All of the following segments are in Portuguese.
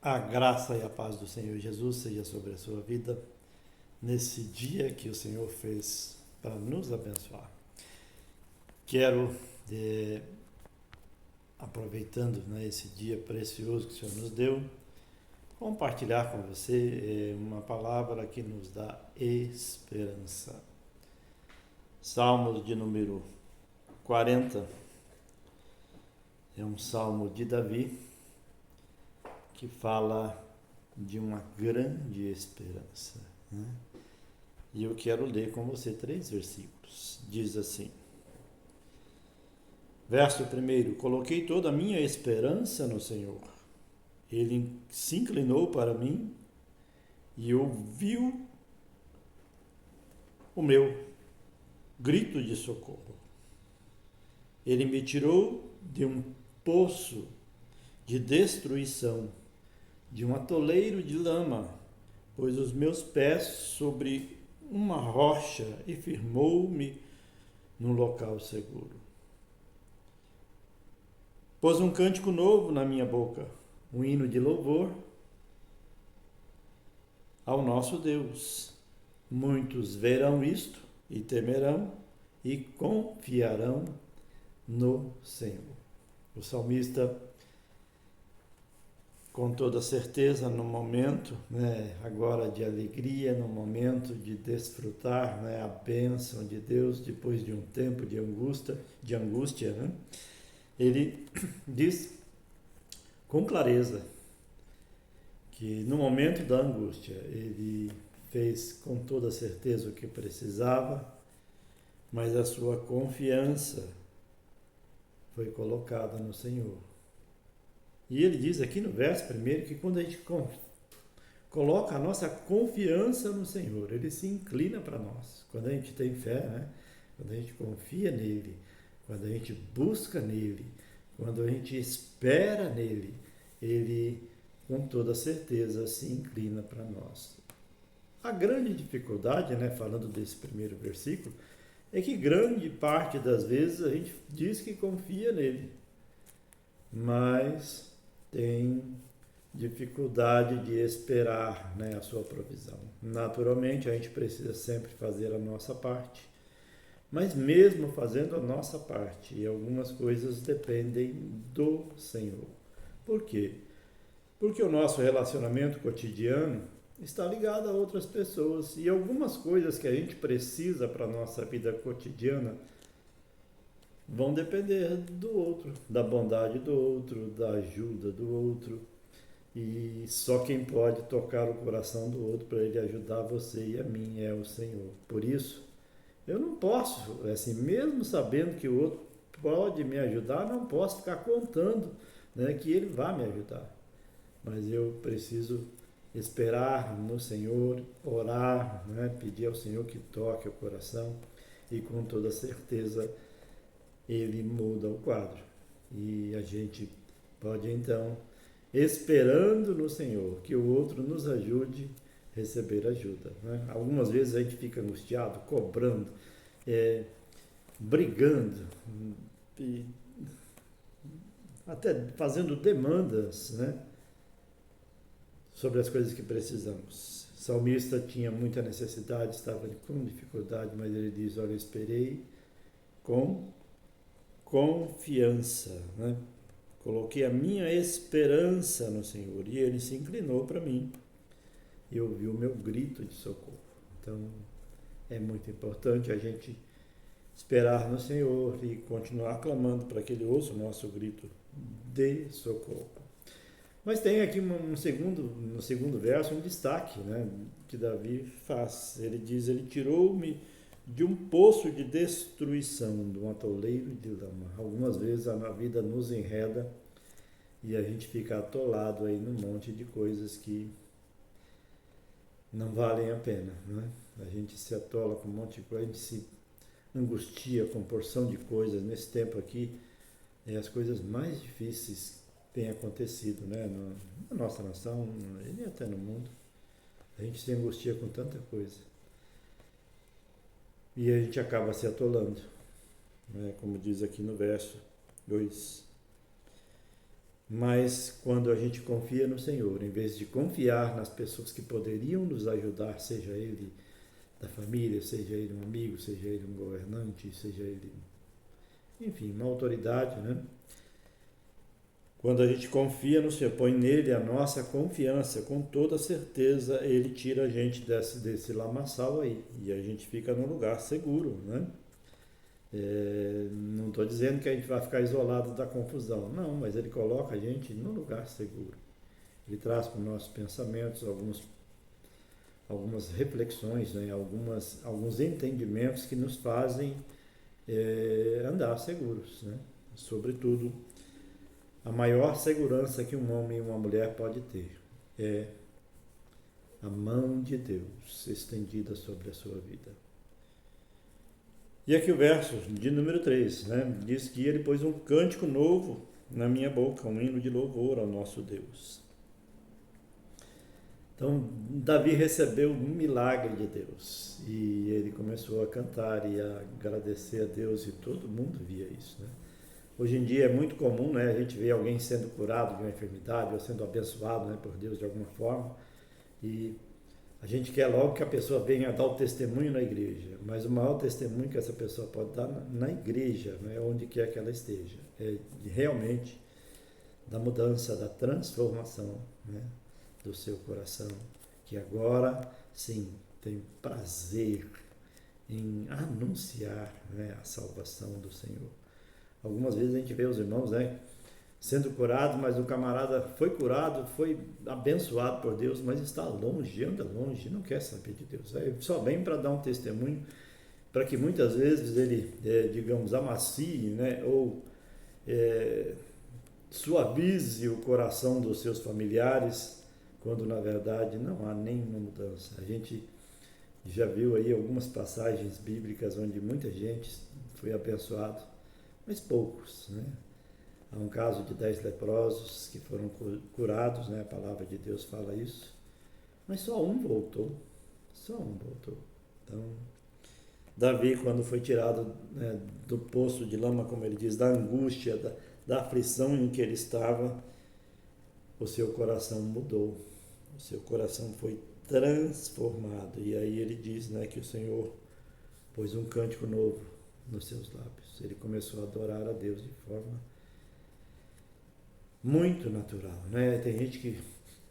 A graça e a paz do Senhor Jesus seja sobre a sua vida nesse dia que o Senhor fez para nos abençoar. Quero, aproveitando esse dia precioso que o Senhor nos deu, compartilhar com você uma palavra que nos dá esperança. Salmos de número 40, é um salmo de Davi que fala de uma grande esperança. E eu quero ler com você 3 versículos. Diz assim: verso 1: Coloquei toda a minha esperança no Senhor. Ele se inclinou para mim e ouviu o meu grito de socorro. Ele me tirou de um poço de destruição, de um atoleiro de lama, pôs os meus pés sobre uma rocha e firmou-me num local seguro. Pôs um cântico novo na minha boca, um hino de louvor ao nosso Deus. Muitos verão isto e temerão e confiarão no Senhor. O salmista, com toda certeza, no momento agora de alegria, no momento de desfrutar a bênção de Deus, depois de um tempo de angústia, ele diz com clareza que no momento da angústia ele fez com toda certeza o que precisava, mas a sua confiança foi colocada no Senhor. E ele diz aqui no verso primeiro que quando a gente coloca a nossa confiança no Senhor, ele se inclina para nós. Quando a gente tem fé, quando a gente confia nele, quando a gente busca nele, quando a gente espera nele, ele com toda certeza se inclina para nós. A grande dificuldade, falando desse primeiro versículo, é que grande parte das vezes a gente diz que confia nele, mas tem dificuldade de esperar a sua provisão. Naturalmente, a gente precisa sempre fazer a nossa parte, mas mesmo fazendo a nossa parte, algumas coisas dependem do Senhor. Por quê? Porque o nosso relacionamento cotidiano está ligado a outras pessoas e algumas coisas que a gente precisa para a nossa vida cotidiana vão depender do outro, da bondade do outro, da ajuda do outro. E só quem pode tocar o coração do outro para ele ajudar você e a mim é o Senhor. Por isso, eu não posso, mesmo sabendo que o outro pode me ajudar, não posso ficar contando que ele vai me ajudar. Mas eu preciso esperar no Senhor, orar, pedir ao Senhor que toque o coração e com toda certeza ele muda o quadro. E a gente pode então, esperando no Senhor, que o outro nos ajude a receber ajuda. Algumas vezes a gente fica angustiado, cobrando, brigando, e até fazendo demandas, sobre as coisas que precisamos. O salmista tinha muita necessidade, estava com dificuldade, mas ele diz: olha, eu esperei com confiança, Coloquei a minha esperança no Senhor e ele se inclinou para mim e ouviu o meu grito de socorro. Então, é muito importante a gente esperar no Senhor e continuar clamando para que ele ouça o nosso grito de socorro. Mas tem aqui no segundo verso um destaque que Davi faz. Ele diz: ele tirou-me de um poço de destruição, de um atoleiro de lama. Algumas vezes a vida nos enreda e a gente fica atolado aí num monte de coisas que não valem a pena. A gente se atola com um monte de coisa, a gente se angustia com porção de coisas. Nesse tempo aqui, as coisas mais difíceis têm acontecido na nossa nação e até no mundo. A gente se angustia com tanta coisa. E a gente acaba se atolando, como diz aqui no verso 2. Mas quando a gente confia no Senhor, em vez de confiar nas pessoas que poderiam nos ajudar, seja ele da família, seja ele um amigo, seja ele um governante, seja ele, enfim, uma autoridade, né? Quando a gente confia no Senhor, põe nele a nossa confiança, com toda certeza ele tira a gente desse lamaçal aí e a gente fica num lugar seguro, né? Não estou dizendo que a gente vai ficar isolado da confusão, não, mas ele coloca a gente num lugar seguro. Ele traz para os nossos pensamentos algumas reflexões, né? Alguns entendimentos que nos fazem andar seguros, né? Sobretudo, a maior segurança que um homem e uma mulher pode ter é a mão de Deus estendida sobre a sua vida. E aqui o verso de número 3, né? Diz que ele pôs um cântico novo na minha boca, um hino de louvor ao nosso Deus. Então, Davi recebeu um milagre de Deus e ele começou a cantar e a agradecer a Deus e todo mundo via isso, né? Hoje em dia é muito comum, né, a gente ver alguém sendo curado de uma enfermidade ou sendo abençoado, né, por Deus de alguma forma e a gente quer logo que a pessoa venha dar o testemunho na igreja, mas o maior testemunho que essa pessoa pode dar na igreja, né, onde quer que ela esteja, é realmente da mudança, da transformação, né, do seu coração, que agora sim tem prazer em anunciar, né, a salvação do Senhor. Algumas vezes a gente vê os irmãos, né, sendo curados, mas o camarada foi curado, foi abençoado por Deus, mas está longe, anda longe, não quer saber de Deus. Só vem para dar um testemunho, para que muitas vezes ele, digamos, amacie, né, ou suavize o coração dos seus familiares, quando na verdade não há nenhuma mudança. A gente já viu aí algumas passagens bíblicas onde muita gente foi abençoado, mas poucos, né? Há um caso de 10 leprosos que foram curados, né? A palavra de Deus fala isso, mas só um voltou, só um voltou. Então, Davi, quando foi tirado, né, do poço de lama, como ele diz, da angústia, da aflição em que ele estava, o seu coração mudou, o seu coração foi transformado. E aí ele diz, né, que o Senhor pôs um cântico novo nos seus lábios. Ele começou a adorar a Deus de forma muito natural, né? Tem gente que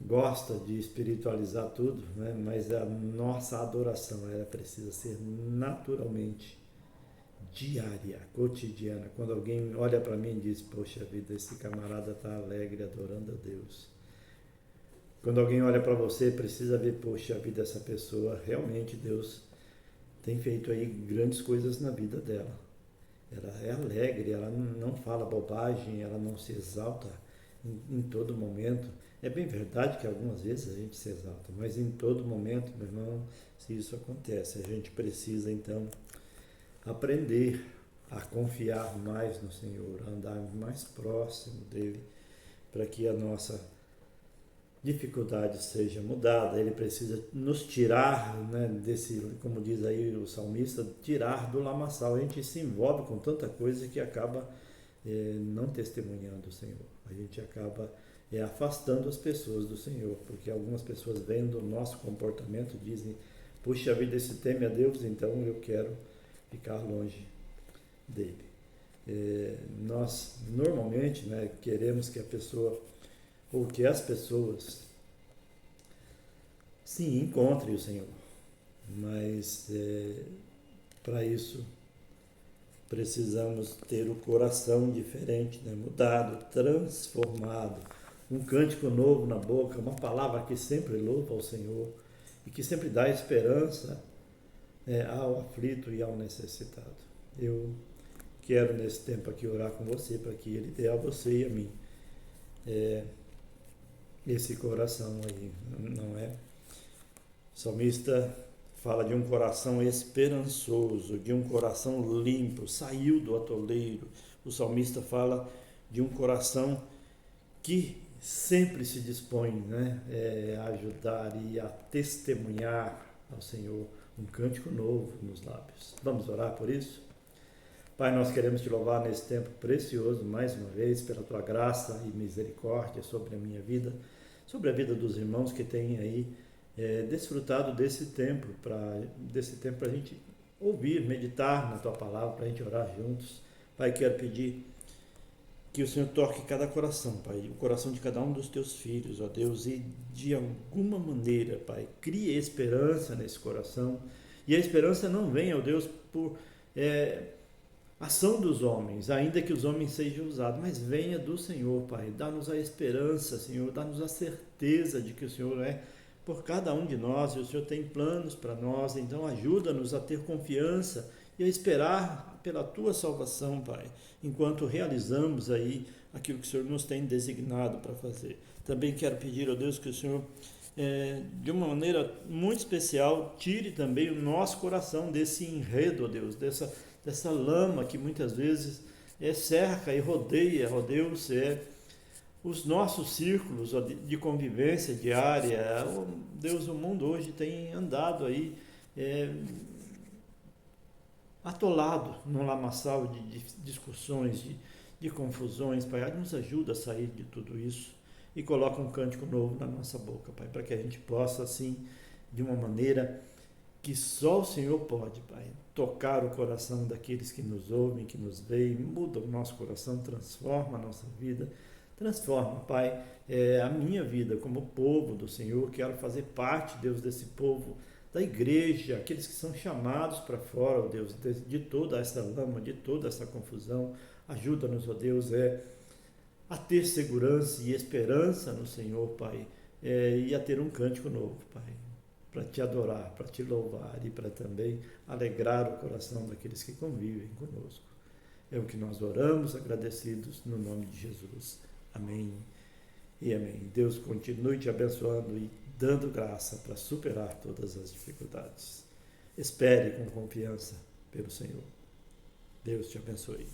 gosta de espiritualizar tudo, né? Mas a nossa adoração ela precisa ser naturalmente diária, cotidiana. Quando alguém olha para mim e diz, poxa vida, esse camarada está alegre adorando a Deus. Quando alguém olha para você, precisa ver, poxa vida, essa pessoa, realmente Deus tem feito aí grandes coisas na vida dela. Ela é alegre, ela não fala bobagem, ela não se exalta em todo momento. É bem verdade que algumas vezes a gente se exalta, mas em todo momento, meu irmão, se isso acontece, a gente precisa então aprender a confiar mais no Senhor, a andar mais próximo dele, para que a nossa dificuldade seja mudada. Ele precisa nos tirar, né, desse, como diz aí o salmista, tirar do lamaçal. A gente se envolve com tanta coisa que acaba não testemunhando o Senhor. A gente acaba afastando as pessoas do Senhor, porque algumas pessoas vendo o nosso comportamento dizem, puxa vida, esse teme a Deus, então eu quero ficar longe dele. Nós normalmente, né, queremos que a pessoa ou que as pessoas sim encontrem o Senhor, mas para isso precisamos ter o coração diferente, né, mudado, transformado, um cântico novo na boca, uma palavra que sempre louva ao Senhor e que sempre dá esperança ao aflito e ao necessitado. Eu quero nesse tempo aqui orar com você para que Ele dê a você e a mim esse coração aí, não é? O salmista fala de um coração esperançoso, de um coração limpo, saiu do atoleiro. O salmista fala de um coração que sempre se dispõe, né, a ajudar e a testemunhar ao Senhor, um cântico novo nos lábios. Vamos orar por isso? Pai, nós queremos te louvar nesse tempo precioso, mais uma vez, pela tua graça e misericórdia sobre a minha vida, sobre a vida dos irmãos que têm aí desfrutado desse tempo para a gente ouvir, meditar na tua palavra, para a gente orar juntos. Pai, quero pedir que o Senhor toque cada coração, Pai, o coração de cada um dos teus filhos, ó Deus, e de alguma maneira, Pai, crie esperança nesse coração. E a esperança não vem, ó Deus, por ação dos homens, ainda que os homens sejam usados, mas venha do Senhor, Pai. Dá-nos a esperança, Senhor, dá-nos a certeza de que o Senhor é por cada um de nós e o Senhor tem planos para nós. Então ajuda-nos a ter confiança e a esperar pela tua salvação, Pai, enquanto realizamos aí aquilo que o Senhor nos tem designado para fazer. Também quero pedir, ó Deus, que o Senhor, de uma maneira muito especial, tire também o nosso coração desse enredo, ó Deus, dessa lama que muitas vezes cerca e rodeia, ó Deus, os nossos círculos de convivência diária. Deus, o mundo hoje tem andado aí atolado num lamaçal de discussões, de confusões. Pai, nos ajuda a sair de tudo isso e coloca um cântico novo na nossa boca, Pai, para que a gente possa, assim, de uma maneira que só o Senhor pode, Pai, tocar o coração daqueles que nos ouvem, que nos veem, muda o nosso coração, transforma a nossa vida, transforma, Pai, a minha vida como povo do Senhor. Quero fazer parte, Deus, desse povo da igreja, aqueles que são chamados para fora, ó Deus, de toda essa lama, de toda essa confusão. Ajuda-nos, ó Deus, a ter segurança e esperança no Senhor, Pai, e a ter um cântico novo, Pai, para te adorar, para te louvar e para também alegrar o coração daqueles que convivem conosco. É o que nós oramos, agradecidos no nome de Jesus. Amém e amém. Deus continue te abençoando e dando graça para superar todas as dificuldades. Espere com confiança pelo Senhor. Deus te abençoe.